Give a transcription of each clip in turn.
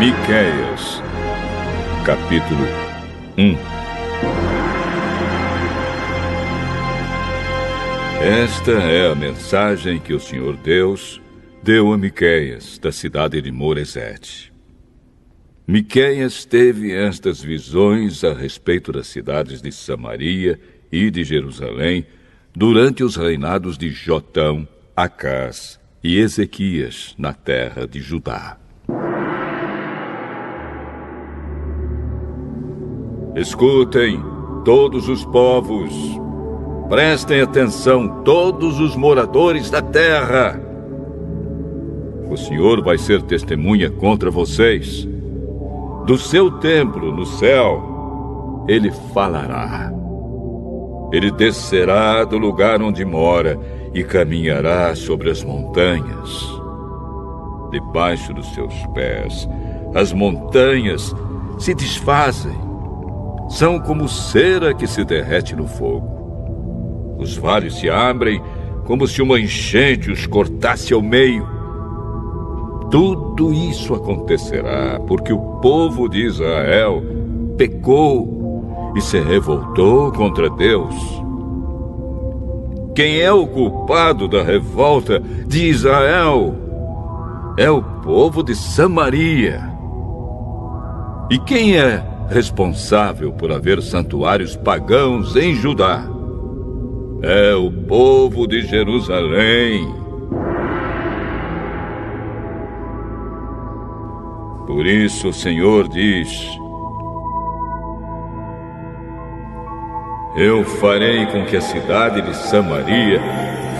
Miqueias, capítulo 1. Esta é a mensagem que o Senhor Deus deu a Miqueias, da cidade de Moresete. Miqueias teve estas visões a respeito das cidades de Samaria e de Jerusalém durante os reinados de Jotão, Acás e Ezequias na terra de Judá. Escutem, todos os povos, prestem atenção, todos os moradores da terra. O Senhor vai ser testemunha contra vocês. Do seu templo no céu, Ele falará. Ele descerá do lugar onde mora e caminhará sobre as montanhas. Debaixo dos seus pés, as montanhas se desfazem. São como cera que se derrete no fogo. Os vales se abrem como se uma enchente os cortasse ao meio. Tudo isso acontecerá porque o povo de Israel pecou e se revoltou contra Deus. Quem é o culpado da revolta de Israel? É o povo de Samaria. E quem é responsável por haver santuários pagãos em Judá? É o povo de Jerusalém. Por isso o Senhor diz: eu farei com que a cidade de Samaria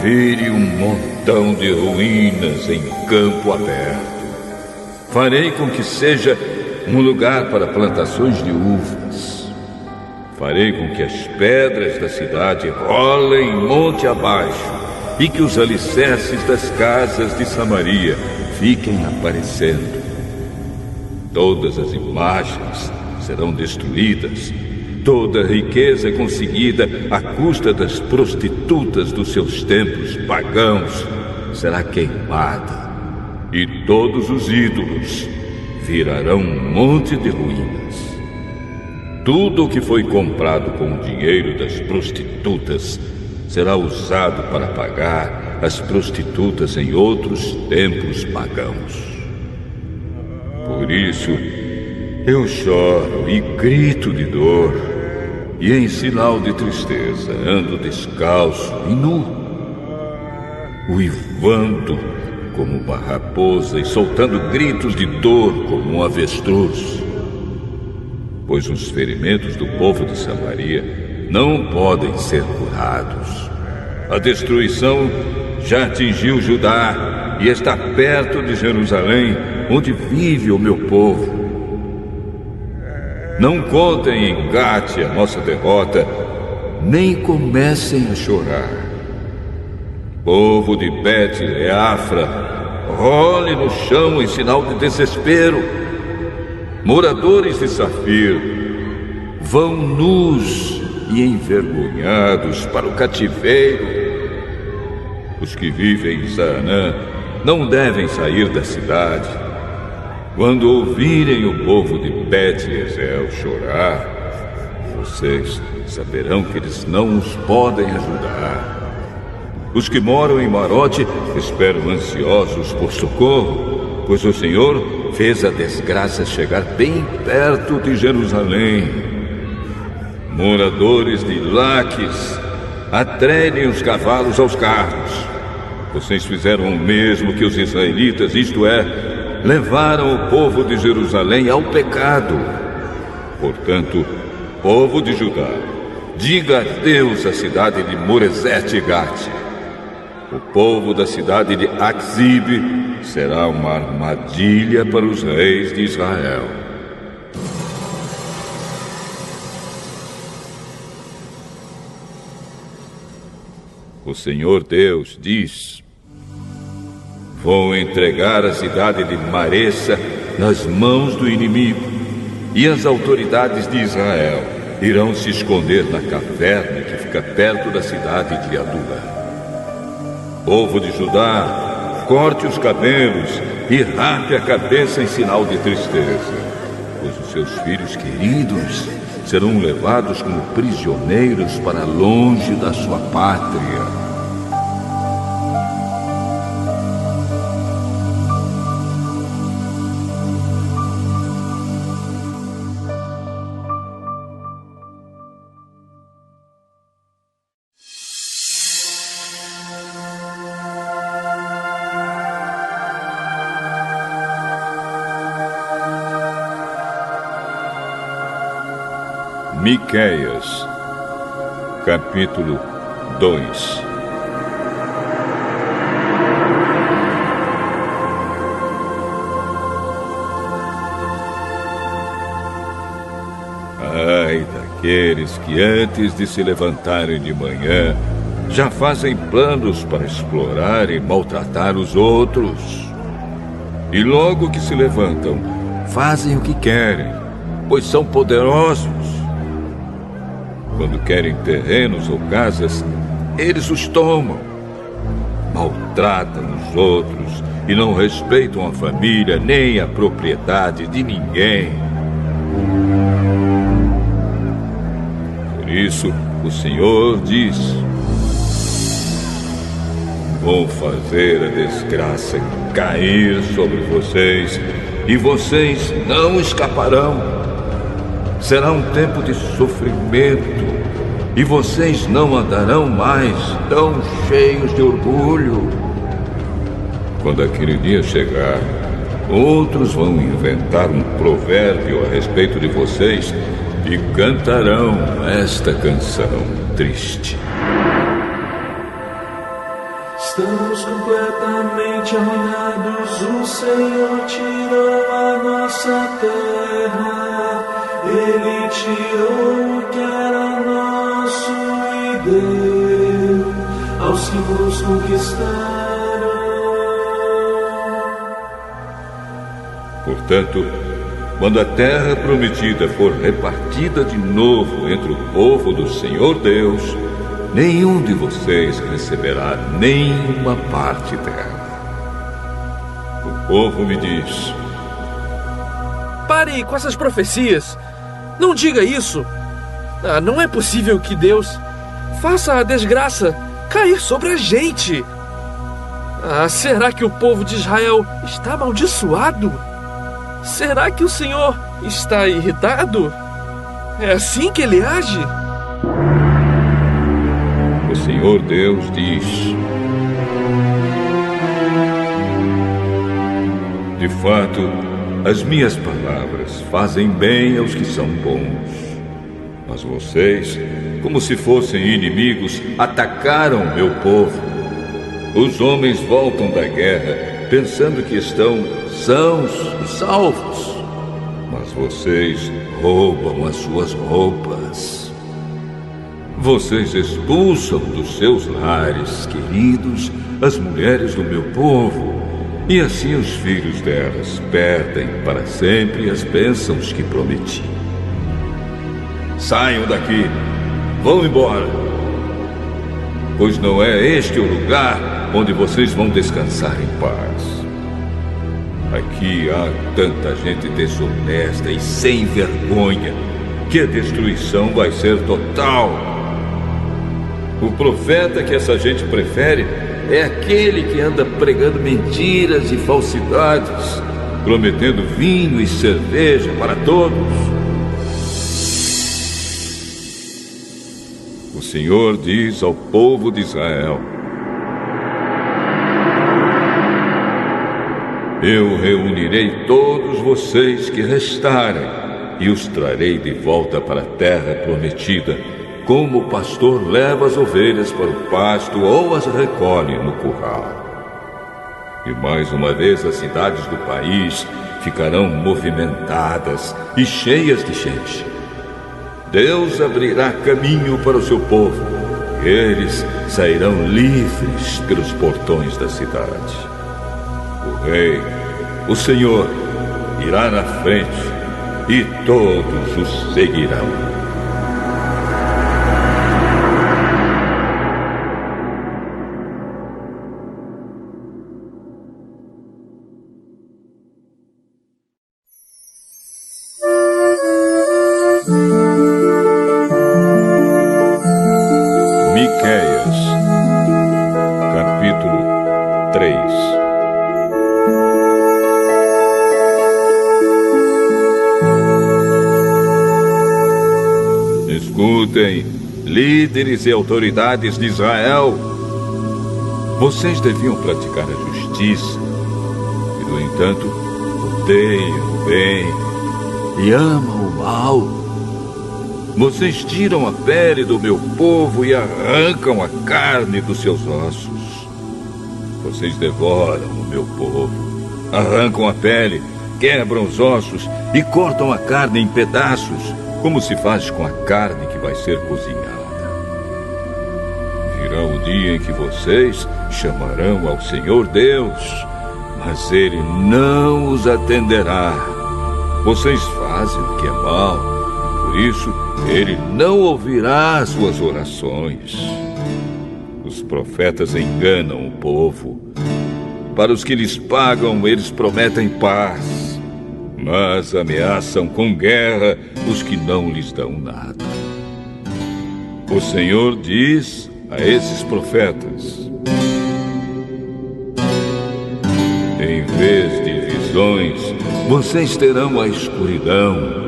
vire um montão de ruínas em campo aberto. Farei com que seja um lugar para plantações de uvas. Farei com que as pedras da cidade rolem monte abaixo e que os alicerces das casas de Samaria fiquem aparecendo. Todas as imagens serão destruídas. Toda a riqueza conseguida à custa das prostitutas dos seus templos pagãos será queimada. E todos os ídolos virarão um monte de ruínas. Tudo o que foi comprado com o dinheiro das prostitutas será usado para pagar as prostitutas em outros templos pagãos. Por isso, eu choro e grito de dor, e em sinal de tristeza ando descalço e nu, uivando como uma raposa e soltando gritos de dor como um avestruz. Pois os ferimentos do povo de Samaria não podem ser curados. A destruição já atingiu Judá e está perto de Jerusalém, onde vive o meu povo. Não contem em Gate a nossa derrota, nem comecem a chorar. Povo de Bet-Leafra, role no chão em sinal de desespero. Moradores de Safir, vão nus e envergonhados para o cativeiro. Os que vivem em Zaanã não devem sair da cidade. Quando ouvirem o povo de Bet-Ezel chorar, vocês saberão que eles não os podem ajudar. Os que moram em Marote esperam ansiosos por socorro, pois o Senhor fez a desgraça chegar bem perto de Jerusalém. Moradores de Laques, atrelhem os cavalos aos carros. Vocês fizeram o mesmo que os israelitas, isto é, levaram o povo de Jerusalém ao pecado. Portanto, povo de Judá, diga adeus à cidade de Moresete e Gate. O povo da cidade de Axibe será uma armadilha para os reis de Israel. O Senhor Deus diz: vou entregar a cidade de Maressa nas mãos do inimigo, e as autoridades de Israel irão se esconder na caverna que fica perto da cidade de Adula. Povo de Judá, corte os cabelos e rape a cabeça em sinal de tristeza, pois os seus filhos queridos serão levados como prisioneiros para longe da sua pátria. Miqueias, capítulo 2. Ai daqueles que antes de se levantarem de manhã já fazem planos para explorar e maltratar os outros. E logo que se levantam, fazem o que querem, pois são poderosos. Quando querem terrenos ou casas, eles os tomam. Maltratam os outros e não respeitam a família nem a propriedade de ninguém. Por isso, o Senhor diz: vou fazer a desgraça cair sobre vocês e vocês não escaparão. Será um tempo de sofrimento e vocês não andarão mais tão cheios de orgulho. Quando aquele dia chegar, outros vão inventar um provérbio a respeito de vocês e cantarão esta canção triste. Estamos completamente arruinados, o Senhor tirou a nossa terra. Ele tirou o que era nosso e deu aos que nos conquistaram. Portanto, quando a terra prometida for repartida de novo entre o povo do Senhor Deus, nenhum de vocês receberá nenhuma parte dela. O povo me diz: pare com essas profecias. Não diga isso. Não é possível que Deus faça a desgraça cair sobre a gente. Será que o povo de Israel está amaldiçoado? Será que o Senhor está irritado? É assim que ele age? O Senhor Deus diz: de fato, as minhas palavras fazem bem aos que são bons. Mas vocês, como se fossem inimigos, atacaram meu povo. Os homens voltam da guerra pensando que estão sãos e salvos. Mas vocês roubam as suas roupas. Vocês expulsam dos seus lares queridos as mulheres do meu povo. E assim os filhos delas perdem para sempre as bênçãos que prometi. Saiam daqui, vão embora, pois não é este o lugar onde vocês vão descansar em paz. Aqui há tanta gente desonesta e sem vergonha que a destruição vai ser total. O profeta que essa gente prefere é aquele que anda pregando mentiras e falsidades, prometendo vinho e cerveja para todos. O Senhor diz ao povo de Israel: eu reunirei todos vocês que restarem e os trarei de volta para a terra prometida, como o pastor leva as ovelhas para o pasto ou as recolhe no curral. E mais uma vez as cidades do país ficarão movimentadas e cheias de gente. Deus abrirá caminho para o seu povo, e eles sairão livres pelos portões da cidade. O Rei, o Senhor, irá na frente e todos os seguirão. Escutem, líderes e autoridades de Israel. Vocês deviam praticar a justiça e, no entanto, odeiam o bem e amam o mal. Vocês tiram a pele do meu povo e arrancam a carne dos seus ossos. Vocês devoram o meu povo, arrancam a pele, quebram os ossos e cortam a carne em pedaços, como se faz com a carne que vai ser cozinhada. Virá o dia em que vocês chamarão ao Senhor Deus, mas Ele não os atenderá. Vocês fazem o que é mal. Por isso, Ele não ouvirá as suas orações. Os profetas enganam o povo. Para os que lhes pagam, eles prometem paz, mas ameaçam com guerra os que não lhes dão nada. O Senhor diz a esses profetas: em vez de visões, vocês terão a escuridão.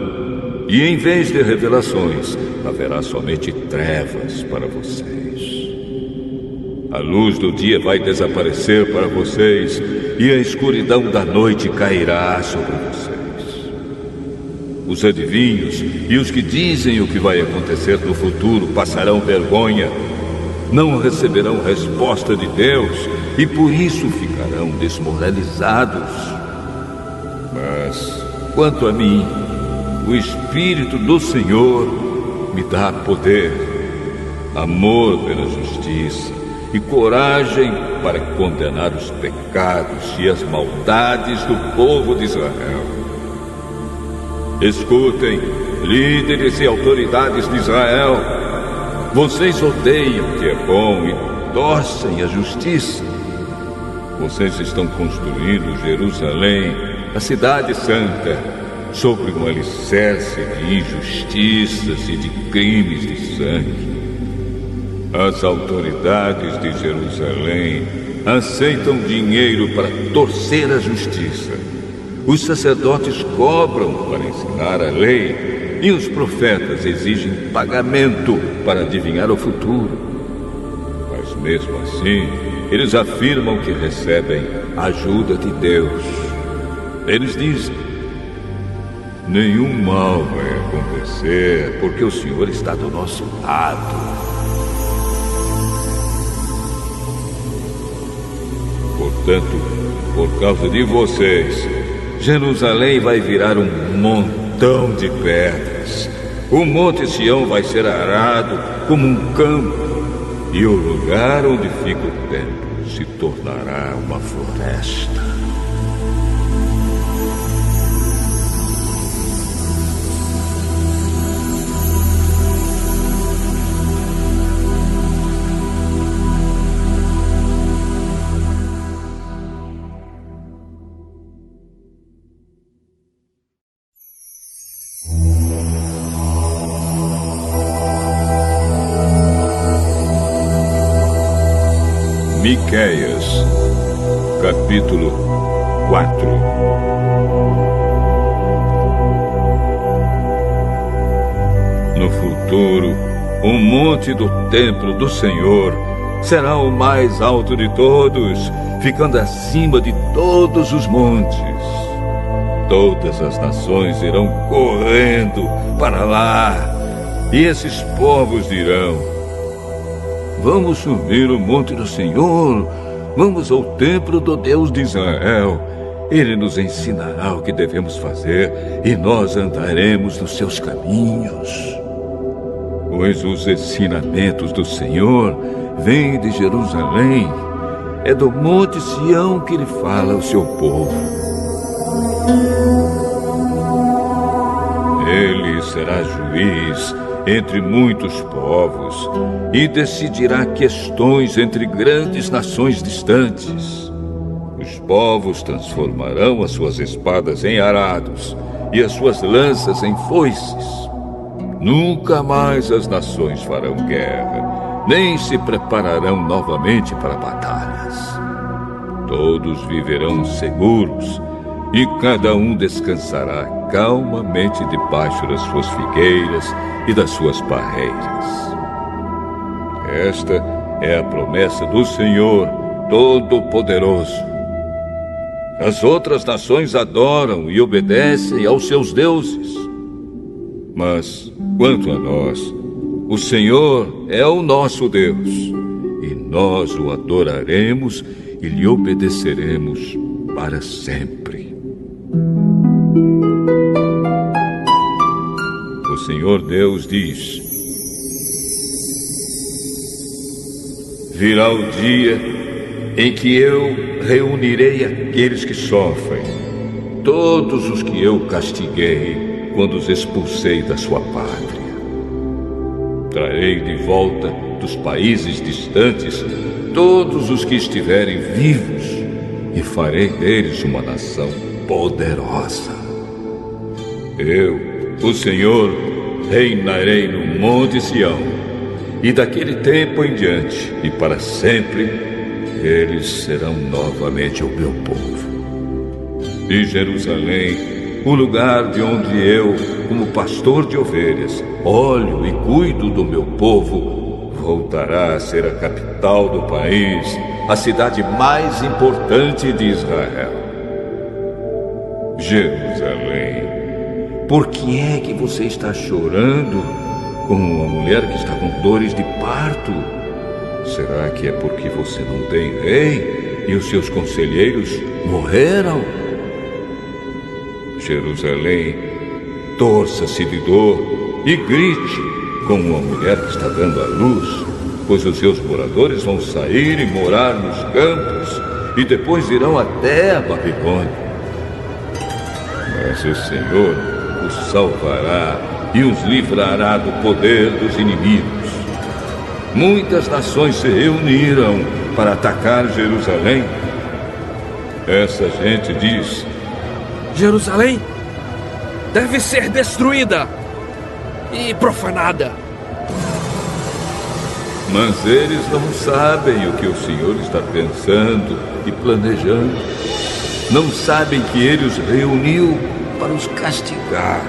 E em vez de revelações, haverá somente trevas para vocês. A luz do dia vai desaparecer para vocês, e a escuridão da noite cairá sobre vocês. Os adivinhos e os que dizem o que vai acontecer no futuro passarão vergonha, não receberão resposta de Deus, e por isso ficarão desmoralizados. Mas, quanto a mim, o Espírito do Senhor me dá poder, amor pela justiça e coragem para condenar os pecados e as maldades do povo de Israel. Escutem, líderes e autoridades de Israel. Vocês odeiam o que é bom e torcem a justiça. Vocês estão construindo Jerusalém, a cidade santa, sobre um alicerce de injustiças e de crimes de sangue. As autoridades de Jerusalém aceitam dinheiro para torcer a justiça. Os sacerdotes cobram para ensinar a lei e os profetas exigem pagamento para adivinhar o futuro. Mas mesmo assim, eles afirmam que recebem a ajuda de Deus. Eles dizem: nenhum mal vai acontecer, porque o Senhor está do nosso lado. Portanto, por causa de vocês, Jerusalém vai virar um montão de pedras. O Monte Sião vai ser arado como um campo, e o lugar onde fica o templo se tornará uma floresta. Miqueias, capítulo 4. No futuro, o monte do templo do Senhor será o mais alto de todos, ficando acima de todos os montes. Todas as nações irão correndo para lá, e esses povos dirão: vamos subir o monte do Senhor, vamos ao templo do Deus de Israel. Ele nos ensinará o que devemos fazer e nós andaremos nos seus caminhos. Pois os ensinamentos do Senhor vêm de Jerusalém, é do monte Sião que Ele fala ao seu povo. Ele será juiz entre muitos povos e decidirá questões entre grandes nações distantes. Os povos transformarão as suas espadas em arados e as suas lanças em foices. Nunca mais as nações farão guerra, nem se prepararão novamente para batalhas. Todos viverão seguros e cada um descansará calmamente debaixo das suas figueiras e das suas parreiras. Esta é a promessa do Senhor Todo-Poderoso. As outras nações adoram e obedecem aos seus deuses. Mas, quanto a nós, o Senhor é o nosso Deus, e nós o adoraremos e lhe obedeceremos para sempre. O Senhor Deus diz: virá o dia em que eu reunirei aqueles que sofrem, todos os que eu castiguei quando os expulsei da sua pátria. Trarei de volta dos países distantes todos os que estiverem vivos e farei deles uma nação poderosa. Eu, o Senhor, reinarei no Monte Sião, e daquele tempo em diante e para sempre eles serão novamente o meu povo. E Jerusalém, o lugar de onde eu, como pastor de ovelhas, olho e cuido do meu povo, voltará a ser a capital do país, a cidade mais importante de Israel. Jerusalém, por que é que você está chorando como uma mulher que está com dores de parto? Será que é porque você não tem rei e os seus conselheiros morreram? Jerusalém, torça-se de dor e grite como uma mulher que está dando à luz, pois os seus moradores vão sair e morar nos campos e depois irão até a Babilônia. Mas o Senhor os salvará e os livrará do poder dos inimigos. Muitas nações se reuniram para atacar Jerusalém. Essa gente diz: Jerusalém deve ser destruída e profanada. Mas eles não sabem o que o Senhor está pensando e planejando. Não sabem que Ele os reuniu para os castigar,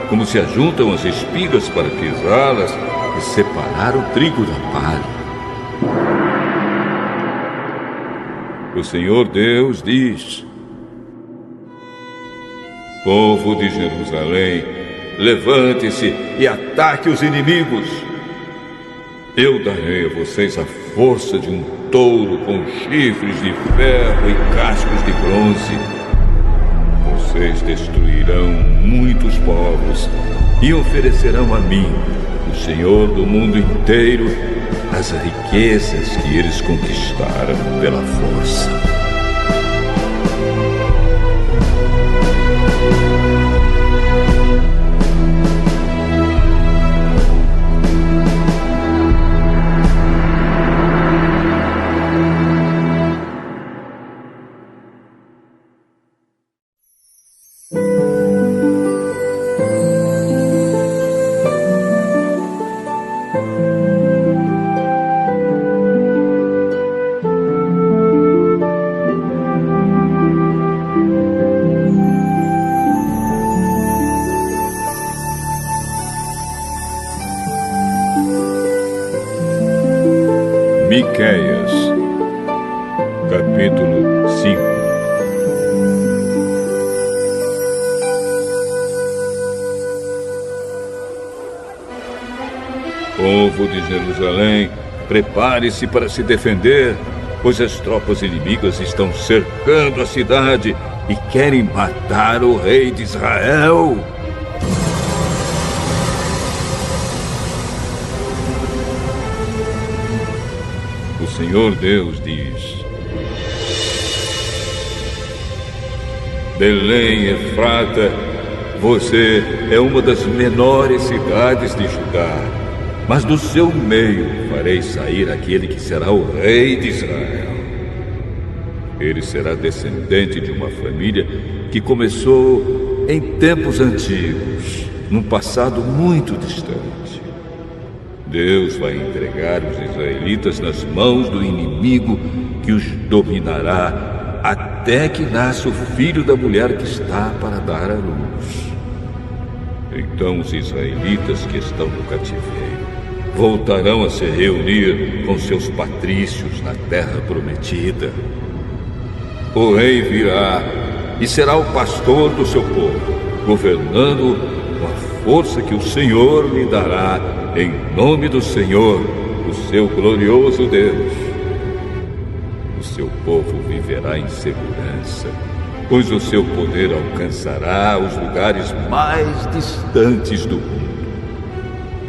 como se ajuntam as espigas para pisá-las e separar o trigo da palha. O Senhor Deus diz: povo de Jerusalém, levante-se e ataque os inimigos. Eu darei a vocês a força de um touro com chifres de ferro e cascos de bronze. Vocês destruirão muitos povos e oferecerão a mim, o Senhor do mundo inteiro, as riquezas que eles conquistaram pela força. Miqueias, capítulo 5. Povo de Jerusalém, prepare-se para se defender, pois as tropas inimigas estão cercando a cidade e querem matar o rei de Israel. O Senhor Deus diz: Belém, Efrata, você é uma das menores cidades de Judá, mas do seu meio farei sair aquele que será o rei de Israel. Ele será descendente de uma família que começou em tempos antigos, num passado muito distante. Deus vai entregar os israelitas nas mãos do inimigo que os dominará até que nasça o filho da mulher que está para dar à luz. Então os israelitas que estão no cativeiro voltarão a se reunir com seus patrícios na terra prometida. O rei virá e será o pastor do seu povo, governando com a força que o Senhor lhe dará, em nome do Senhor, o seu glorioso Deus. O seu povo viverá em segurança, pois o seu poder alcançará os lugares mais distantes do mundo,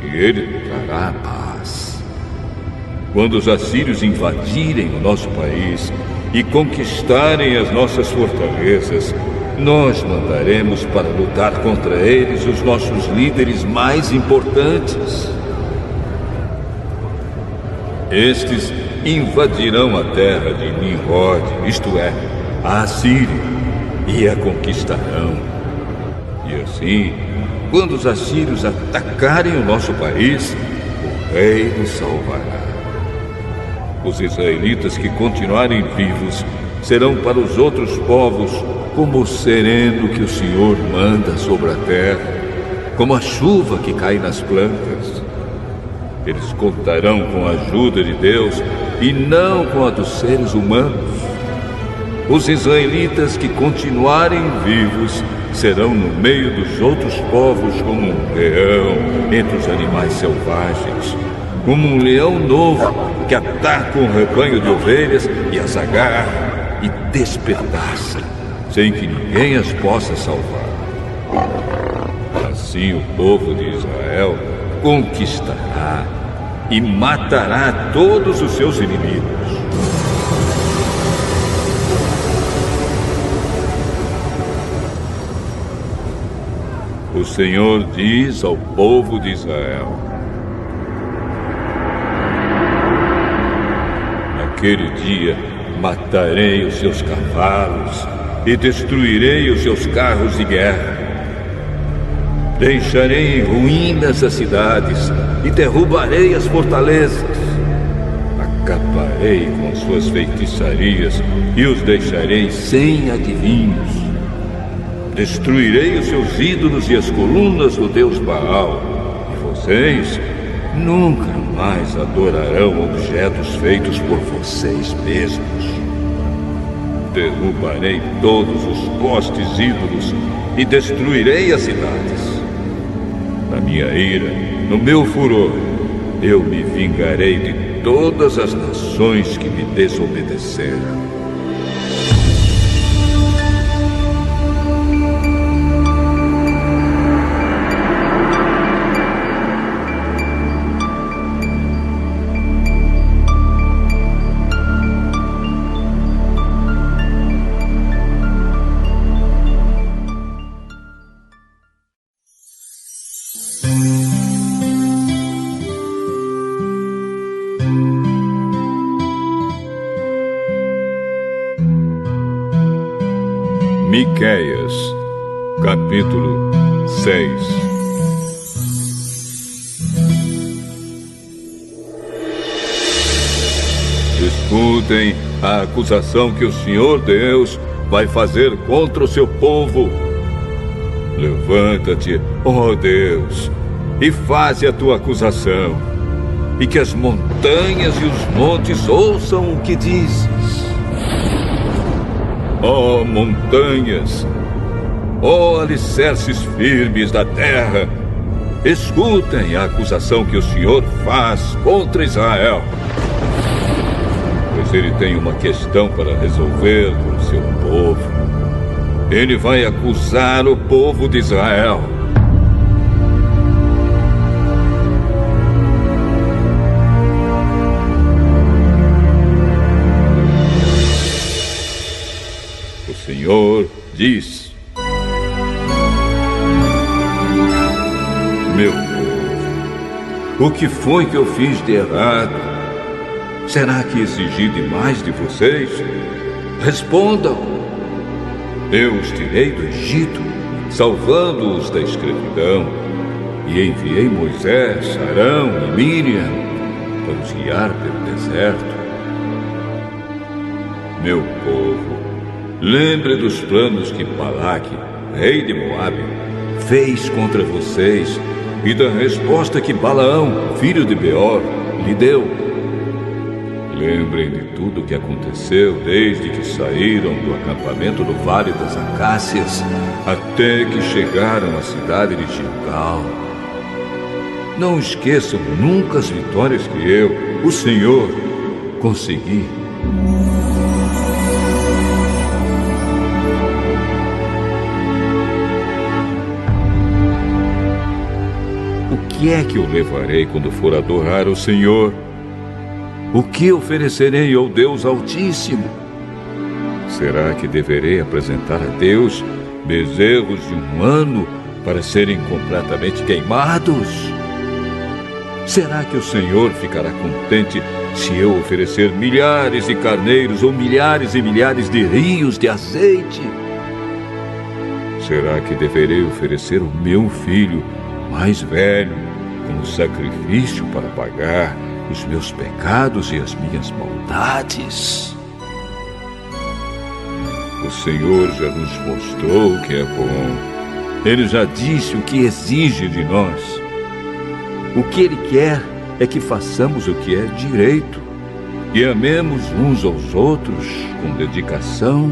e ele trará paz. Quando os assírios invadirem o nosso país e conquistarem as nossas fortalezas, nós mandaremos para lutar contra eles os nossos líderes mais importantes. Estes invadirão a terra de Nimrod, isto é, a Assíria, e a conquistarão. E assim, quando os assírios atacarem o nosso país, o rei nos salvará. Os israelitas que continuarem vivos serão para os outros povos como o sereno que o Senhor manda sobre a terra, como a chuva que cai nas plantas. Eles contarão com a ajuda de Deus e não com a dos seres humanos. Os israelitas que continuarem vivos serão no meio dos outros povos como um leão entre os animais selvagens, como um leão novo que ataca um rebanho de ovelhas e as agarra e despedaça, sem que ninguém as possa salvar. Assim o povo de Israel conquistará e matará todos os seus inimigos. O Senhor diz ao povo de Israel: naquele dia matarei os seus cavalos e destruirei os seus carros de guerra. Deixarei em ruínas as cidades e derrubarei as fortalezas. Acabarei com suas feitiçarias e os deixarei sem adivinhos. Destruirei os seus ídolos e as colunas do deus Baal, e vocês nunca mais adorarão objetos feitos por vocês mesmos. Derrubarei todos os postes ídolos e destruirei as cidades. Na minha ira, no meu furor, eu me vingarei de todas as nações que me desobedeceram. Miqueias, capítulo 6. Escutem a acusação que o Senhor Deus vai fazer contra o seu povo. Levanta-te, ó Deus, e faze a tua acusação, e que as montanhas e os montes ouçam o que dizes. Ó montanhas, ó alicerces firmes da terra, escutem a acusação que o Senhor faz contra Israel. Pois ele tem uma questão para resolver com o seu povo. Ele vai acusar o povo de Israel. O Senhor diz: meu povo, o que foi que eu fiz de errado? Será que exigi demais de vocês? Respondam. Eu os tirei do Egito, salvando-os da escravidão, e enviei Moisés, Arão e Miriam para os guiar pelo deserto. Meu povo, lembre dos planos que Balaque, rei de Moabe, fez contra vocês e da resposta que Balaão, filho de Beor, lhe deu. Lembrem de tudo o que aconteceu desde que saíram do acampamento no Vale das Acácias até que chegaram à cidade de Gilgal. Não esqueçam nunca as vitórias que eu, o Senhor, consegui. O que é que eu levarei quando for adorar o Senhor? O que oferecerei ao Deus Altíssimo? Será que deverei apresentar a Deus bezerros de 1 ano para serem completamente queimados? Será que o Senhor ficará contente se eu oferecer milhares de carneiros ou milhares e milhares de rios de azeite? Será que deverei oferecer o meu filho mais velho como sacrifício para pagar os meus pecados e as minhas maldades? O Senhor já nos mostrou o que é bom. Ele já disse o que exige de nós. O que Ele quer é que façamos o que é direito e amemos uns aos outros com dedicação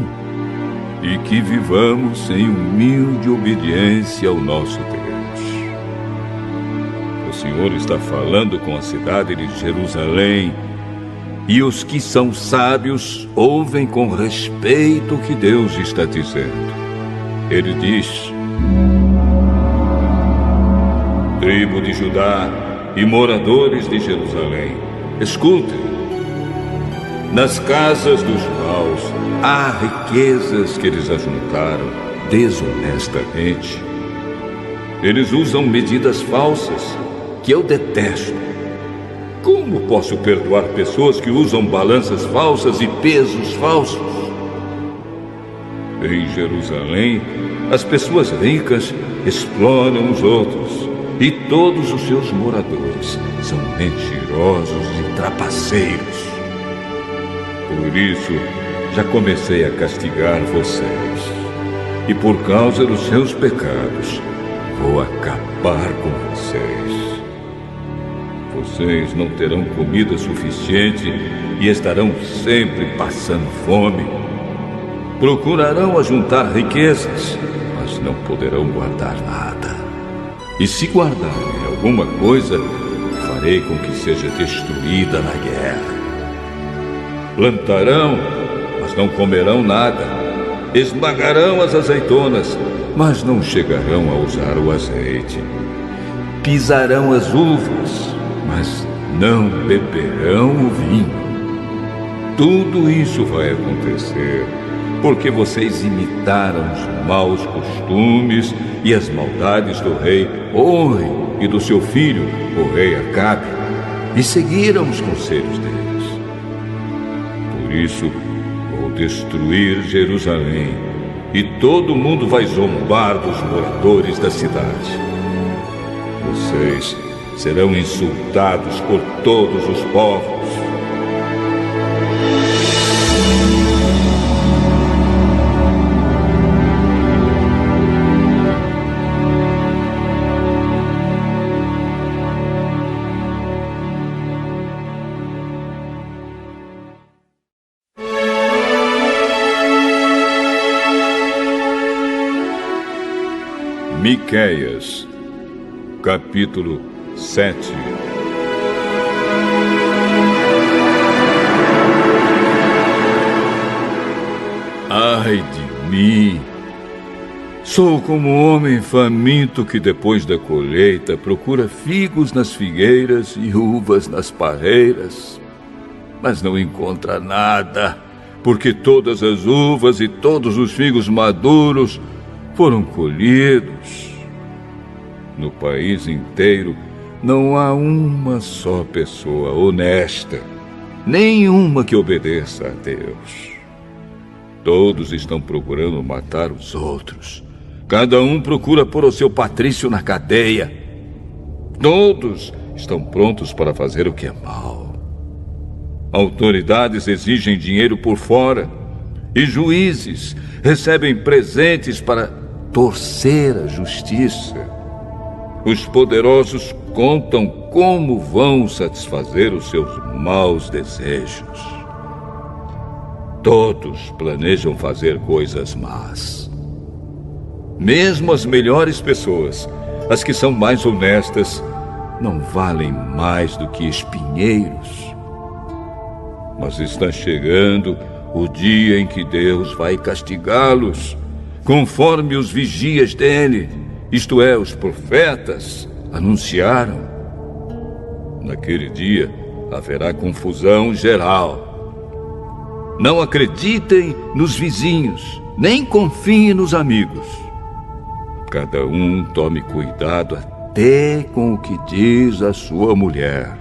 e que vivamos em humilde obediência ao nosso Deus. O Senhor está falando com a cidade de Jerusalém e os que são sábios ouvem com respeito o que Deus está dizendo. Ele diz: tribo de Judá e moradores de Jerusalém, escutem. Nas casas dos maus há riquezas que eles ajuntaram desonestamente. Eles usam medidas falsas que eu detesto. Como posso perdoar pessoas que usam balanças falsas e pesos falsos? Em Jerusalém, as pessoas ricas exploram os outros e todos os seus moradores são mentirosos e trapaceiros. Por isso, já comecei a castigar vocês. E por causa dos seus pecados, vou acabar com vocês. Vocês não terão comida suficiente e estarão sempre passando fome. Procurarão ajuntar riquezas, mas não poderão guardar nada. E se guardarem alguma coisa, farei com que seja destruída na guerra. Plantarão, mas não comerão nada. Esmagarão as azeitonas, mas não chegarão a usar o azeite. Pisarão as uvas, mas não beberão o vinho. Tudo isso vai acontecer porque vocês imitaram os maus costumes e as maldades do rei Orre e do seu filho, o rei Acabe, e seguiram os conselhos deles. Por isso, vou destruir Jerusalém, e todo mundo vai zombar dos moradores da cidade. Vocês serão insultados por todos os povos. Miqueias, capítulo 7. Ai de mim! Sou como um homem faminto que depois da colheita procura figos nas figueiras e uvas nas parreiras, mas não encontra nada, porque todas as uvas e todos os figos maduros foram colhidos. No país inteiro não há uma só pessoa honesta, nenhuma que obedeça a Deus. Todos estão procurando matar os outros. Cada um procura pôr o seu patrício na cadeia. Todos estão prontos para fazer o que é mal. Autoridades exigem dinheiro por fora e juízes recebem presentes para torcer a justiça. Os poderosos contam como vão satisfazer os seus maus desejos. Todos planejam fazer coisas más. Mesmo as melhores pessoas, as que são mais honestas, não valem mais do que espinheiros. Mas está chegando o dia em que Deus vai castigá-los, conforme os vigias dele, isto é, os profetas, anunciaram. Naquele dia haverá confusão geral. Não acreditem nos vizinhos, nem confiem nos amigos. Cada um tome cuidado até com o que diz a sua mulher.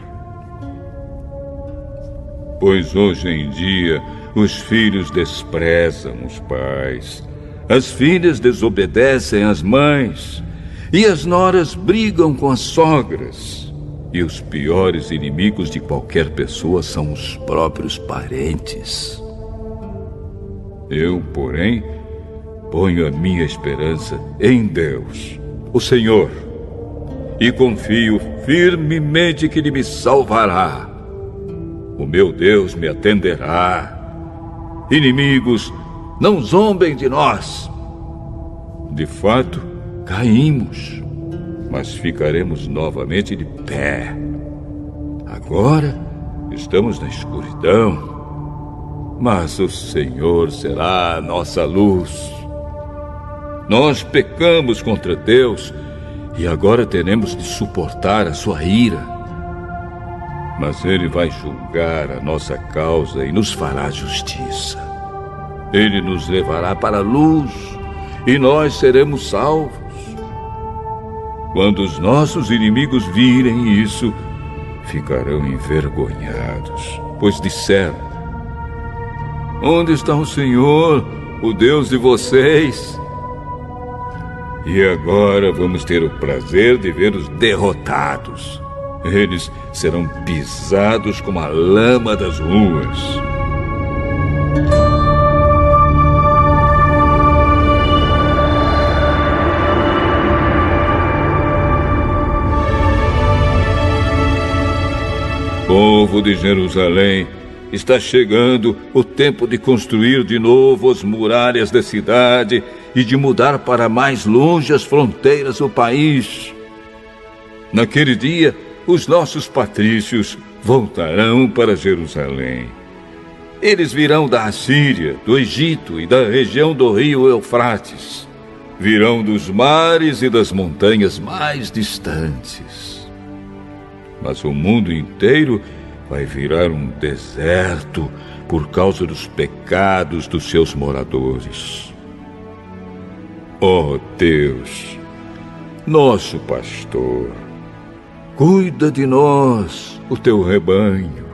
Pois hoje em dia os filhos desprezam os pais, as filhas desobedecem às mães, e as noras brigam com as sogras. E os piores inimigos de qualquer pessoa são os próprios parentes. Eu, porém, ponho a minha esperança em Deus, o Senhor, e confio firmemente que Ele me salvará. O meu Deus me atenderá. Inimigos, não zombem de nós. De fato, caímos, mas ficaremos novamente de pé. Agora estamos na escuridão, mas o Senhor será a nossa luz. Nós pecamos contra Deus e agora teremos de suportar a sua ira. Mas Ele vai julgar a nossa causa e nos fará justiça. Ele nos levará para a luz e nós seremos salvos. Quando os nossos inimigos virem isso, ficarão envergonhados, pois disseram: onde está o Senhor, o Deus de vocês? E agora vamos ter o prazer de vê-los derrotados. Eles serão pisados como a lama das ruas. Povo de Jerusalém, está chegando o tempo de construir de novo as muralhas da cidade e de mudar para mais longe as fronteiras do país. Naquele dia, os nossos patrícios voltarão para Jerusalém. Eles virão da Assíria, do Egito e da região do rio Eufrates. Virão dos mares e das montanhas mais distantes. Mas o mundo inteiro vai virar um deserto por causa dos pecados dos seus moradores. Ó Deus, nosso pastor, cuida de nós, o teu rebanho,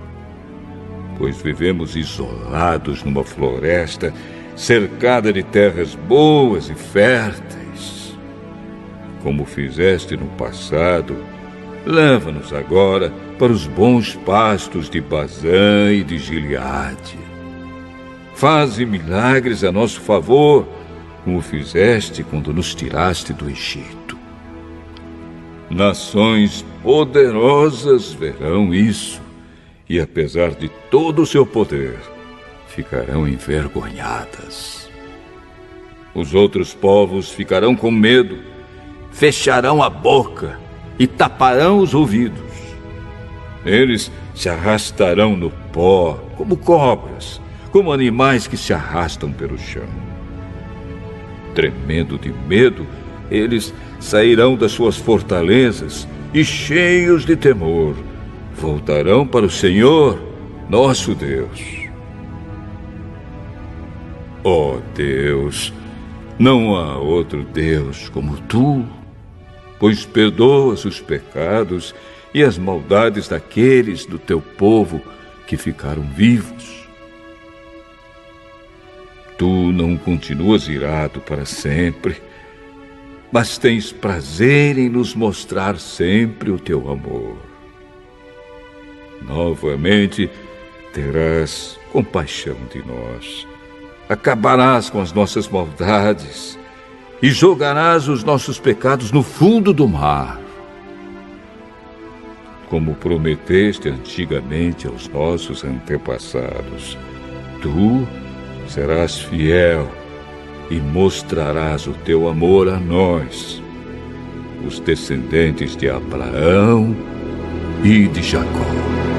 pois vivemos isolados numa floresta cercada de terras boas e férteis. Como fizeste no passado, leva-nos agora para os bons pastos de Bazã e de Gileade. Faze milagres a nosso favor, como fizeste quando nos tiraste do Egito. Nações poderosas verão isso, e apesar de todo o seu poder, ficarão envergonhadas. Os outros povos ficarão com medo, fecharão a boca e taparão os ouvidos. Eles se arrastarão no pó como cobras, como animais que se arrastam pelo chão. Tremendo de medo, eles sairão das suas fortalezas e, cheios de temor, voltarão para o Senhor, nosso Deus. Ó Deus, não há outro Deus como tu, pois perdoas os pecados e as maldades daqueles do teu povo que ficaram vivos. Tu não continuas irado para sempre, mas tens prazer em nos mostrar sempre o teu amor. Novamente terás compaixão de nós acabarás com as nossas maldades e jogarás os nossos pecados no fundo do mar. Como prometeste antigamente aos nossos antepassados, tu serás fiel e mostrarás o teu amor a nós, os descendentes de Abraão e de Jacó.